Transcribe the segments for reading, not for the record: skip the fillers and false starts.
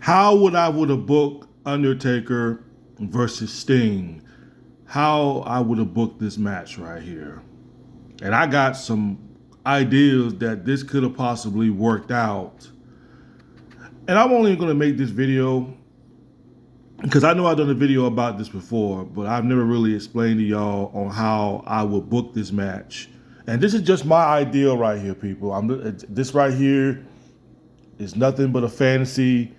How would have booked Undertaker versus Sting? How I would have booked this match right here. And I got some ideas that this could have possibly worked out. And I'm only going to make this video because I know I've done a video about this before, but I've never really explained to y'all on how I would book this match. And this is just my idea right here, people. This right here is nothing but a fantasy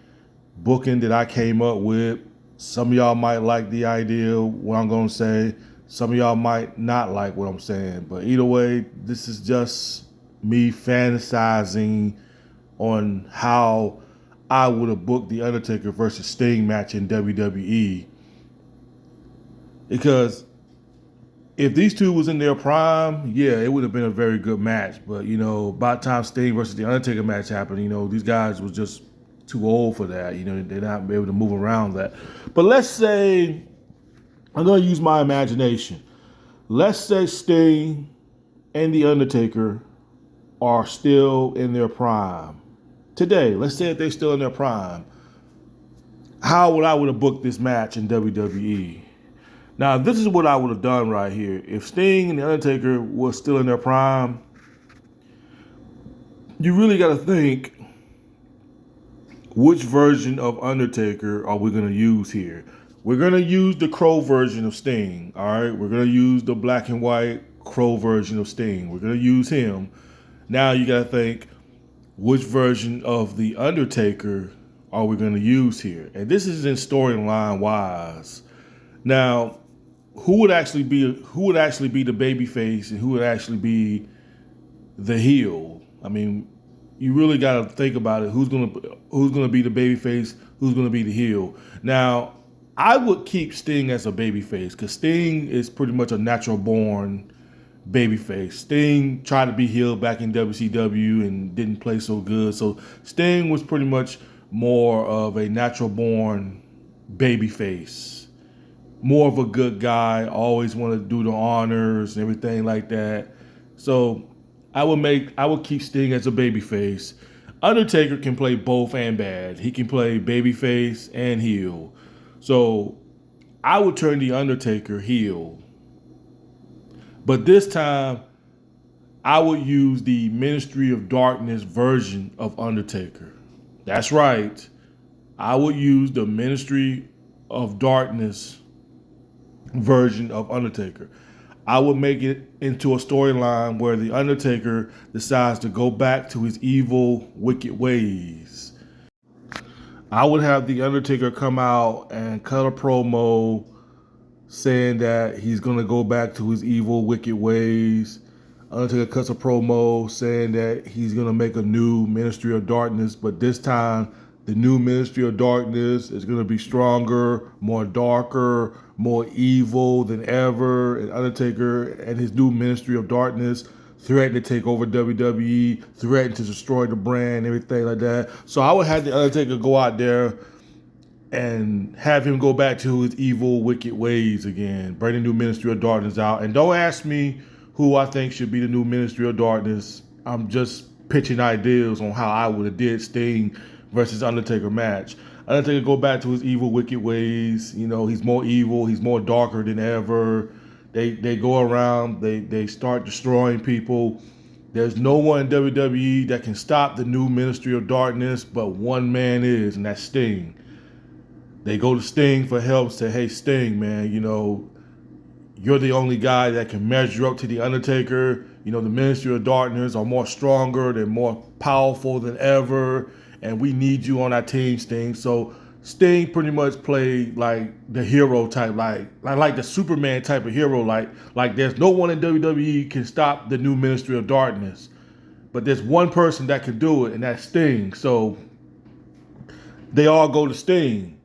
booking that I came up with. Some of y'all might like the idea, what I'm going to say. Some of y'all might not like what I'm saying. But either way, this is just me fantasizing on how I would have booked the Undertaker versus Sting match in WWE. Because if these two was in their prime, yeah, it would have been a very good match. But, by the time Sting versus the Undertaker match happened, these guys was just too old for that. They're not able to move around that. But let's say, I'm going to use my imagination. Let's say Sting and the Undertaker are still in their prime. Today, let's say if they're still in their prime. How would I have booked this match in WWE? Now, this is what I would have done right here. If Sting and the Undertaker was still in their prime, you really got to think, which version of Undertaker are we going to use here? We're going to use the Crow version of Sting, all right? We're going to use the black and white Crow version of Sting. We're going to use him. Now you got to think, which version of the Undertaker are we going to use here? And this is in storyline wise. Now, who would actually be the baby face and who would actually be the heel? I mean, you really got to think about it. Who's gonna be the baby face? Who's gonna be the heel? Now, I would keep Sting as a baby face because Sting is pretty much a natural born babyface. Sting tried to be heel back in WCW and didn't play so good. So Sting was pretty much more of a natural born babyface. More of a good guy, always wanted to do the honors and everything like that. So I would keep Sting as a babyface. Undertaker can play both and bad. He can play babyface and heel. So I would turn the Undertaker heel. But this time, I would use the Ministry of Darkness version of Undertaker. That's right. I would use the Ministry of Darkness version of Undertaker. I would make it into a storyline where the Undertaker decides to go back to his evil, wicked ways. I would have the Undertaker come out and cut a promo saying that he's going to go back to his evil, wicked ways. Undertaker cuts a promo saying that he's going to make a new Ministry of Darkness, but this time the new Ministry of Darkness is going to be stronger, more darker, more evil than ever. And Undertaker and his new Ministry of Darkness threaten to take over WWE, threaten to destroy the brand, everything like that. So I would have the Undertaker go out there and have him go back to his evil, wicked ways again. Bring the new Ministry of Darkness out. And don't ask me who I think should be the new Ministry of Darkness. I'm just pitching ideas on how I would have did Sting versus Undertaker match. Undertaker go back to his evil, wicked ways. He's more evil. He's more darker than ever. They go around. They start destroying people. There's no one in WWE that can stop the new Ministry of Darkness, but one man is, and that's Sting. They go to Sting for help, say, hey, Sting, man, you're the only guy that can measure up to the Undertaker. The Ministry of Darkness are more stronger, they're more powerful than ever, and we need you on our team, Sting. So Sting pretty much played like the hero type, like the Superman type of hero, like there's no one in WWE can stop the new Ministry of Darkness. But there's one person that can do it, and that's Sting. So they all go to Sting.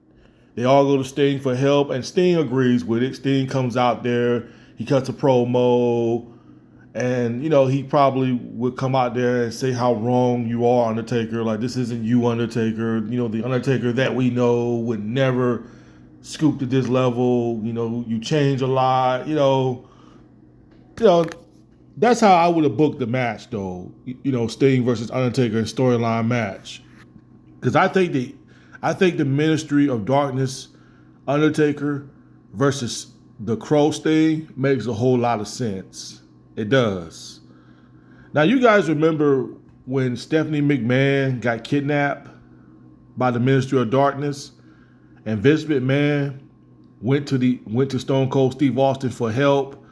They all go to Sting for help, and Sting agrees with it. Sting comes out there, he cuts a promo, and, he probably would come out there and say how wrong you are, Undertaker. Like, this isn't you, Undertaker. The Undertaker that we know would never scoop to this level. You change a lot. That's how I would have booked the match, though. Sting versus Undertaker storyline match. Because I think I think the Ministry of Darkness Undertaker versus the Crow Sting makes a whole lot of sense. It does. Now, you guys remember when Stephanie McMahon got kidnapped by the Ministry of Darkness, and Vince McMahon went to Stone Cold Steve Austin for help,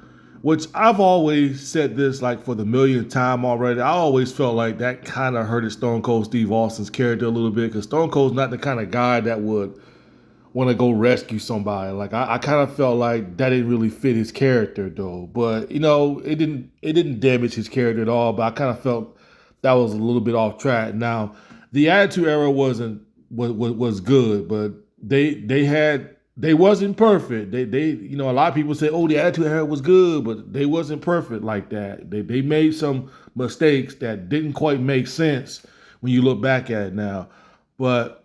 which I've always said this like for the millionth time already. I always felt like that kind of hurted Stone Cold Steve Austin's character a little bit, because Stone Cold's not the kind of guy that would want to go rescue somebody. Like I kind of felt like that didn't really fit his character though. But it didn't damage his character at all. But I kind of felt that was a little bit off track. Now, the Attitude Era was good, but they wasn't perfect. They a lot of people say, oh, the Attitude Era was good, but they wasn't perfect like that. They made some mistakes that didn't quite make sense when you look back at it now. But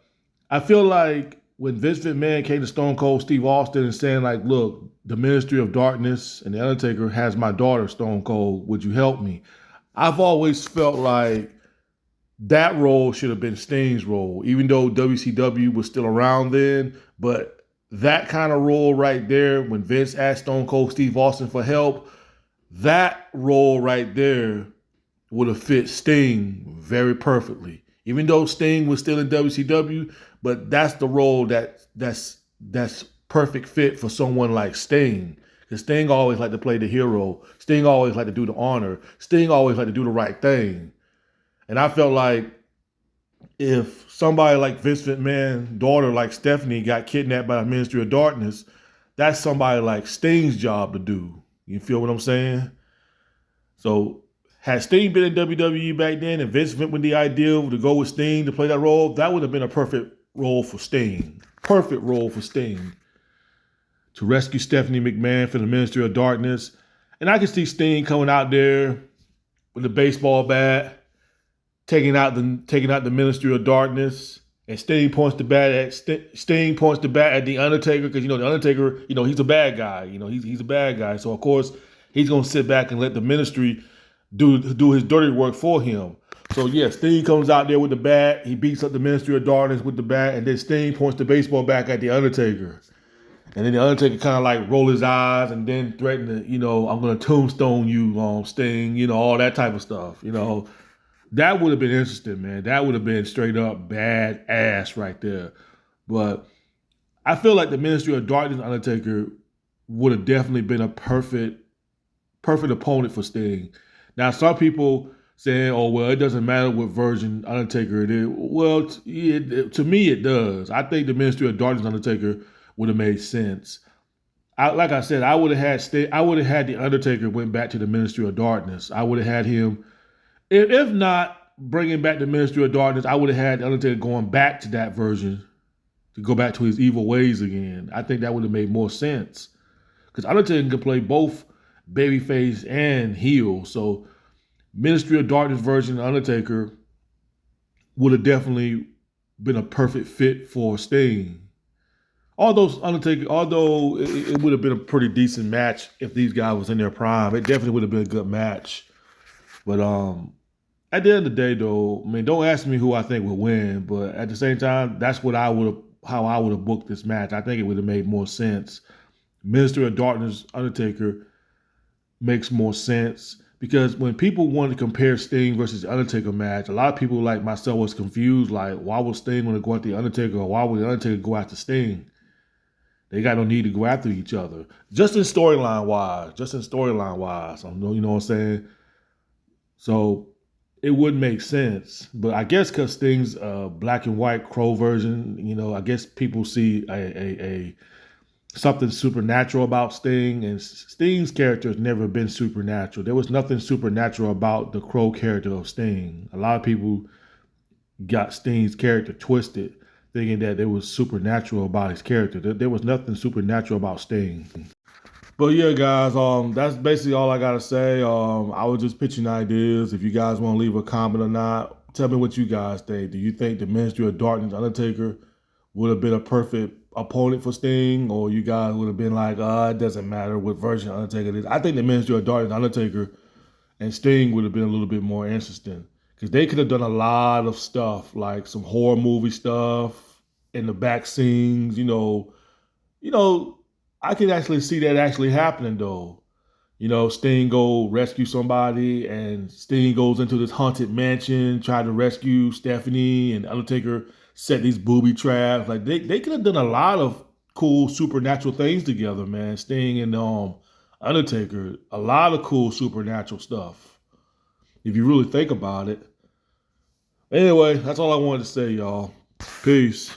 I feel like when Vince McMahon came to Stone Cold Steve Austin and saying like, look, the Ministry of Darkness and the Undertaker has my daughter, Stone Cold, would you help me? I've always felt like that role should have been Sting's role, even though WCW was still around then. But that kind of role right there, when Vince asked Stone Cold Steve Austin for help, that role right there would have fit Sting very perfectly. Even though Sting was still in WCW, but that's the role that's perfect fit for someone like Sting. Because Sting always like to play the hero. Sting always like to do the honor. Sting always like to do the right thing. And I felt like if somebody like Vince McMahon's daughter, like Stephanie, got kidnapped by the Ministry of Darkness, that's somebody like Sting's job to do. You feel what I'm saying? So had Sting been in WWE back then and Vince went with the idea to go with Sting to play that role, that would have been a perfect role for Sting. Perfect role for Sting. To rescue Stephanie McMahon from the Ministry of Darkness. And I can see Sting coming out there with a baseball bat, taking out the Ministry of Darkness. And Sting points the bat at the Undertaker, because the Undertaker, he's a bad guy. He's a bad guy. So of course he's gonna sit back and let the Ministry do his dirty work for him. So yeah, Sting comes out there with the bat. He beats up the Ministry of Darkness with the bat, and then Sting points the baseball back at the Undertaker. And then the Undertaker kind of like roll his eyes and then threaten to, I'm gonna tombstone you, Sting. All that type of stuff. That would have been interesting, man. That would have been straight up bad ass right there. But I feel like the Ministry of Darkness Undertaker would have definitely been a perfect opponent for Sting. Now, some people saying, oh, well, it doesn't matter what version Undertaker it is. Well, to me, it does. I think the Ministry of Darkness Undertaker would have made sense. Like I said, I would have had the Undertaker went back to the Ministry of Darkness. I would have had him, if not bringing back the Ministry of Darkness, I would have had the Undertaker going back to that version to go back to his evil ways again. I think that would have made more sense, because Undertaker can play both babyface and heel. So Ministry of Darkness version of Undertaker would have definitely been a perfect fit for Sting. Although it would have been a pretty decent match if these guys was in their prime, it definitely would have been a good match. But at the end of the day, though, I mean, don't ask me who I think would win. But at the same time, that's how I would have booked this match. I think it would have made more sense. Ministry of Darkness Undertaker makes more sense, because when people want to compare Sting versus the Undertaker match, a lot of people like myself was confused. Like, why would Sting want to go after the Undertaker, or why would the Undertaker go after Sting? They got no need to go after each other. Just in storyline wise. You know what I'm saying? So it would make sense. But I guess because Sting's black and white Crow version, I guess people see a something supernatural about Sting, and Sting's character has never been supernatural. There was nothing supernatural about the Crow character of Sting. A lot of people got Sting's character twisted, thinking that there was supernatural about his character. There was nothing supernatural about Sting. But yeah, guys, that's basically all I gotta say. I was just pitching ideas. If you guys want to leave a comment or not, tell me what you guys think. Do you think the Ministry of Darkness Undertaker would have been a perfect opponent for Sting, or you guys would have been like, it doesn't matter what version of Undertaker it is? I think the Ministry of Darkness Undertaker and Sting would have been a little bit more interesting, because they could have done a lot of stuff, like some horror movie stuff, in the back scenes. You know, I can actually see that actually happening though. Sting go rescue somebody, and Sting goes into this haunted mansion, try to rescue Stephanie, and Undertaker set these booby traps. Like they could have done a lot of cool supernatural things together, man. Sting and Undertaker, a lot of cool supernatural stuff. If you really think about it. Anyway, that's all I wanted to say, y'all. Peace.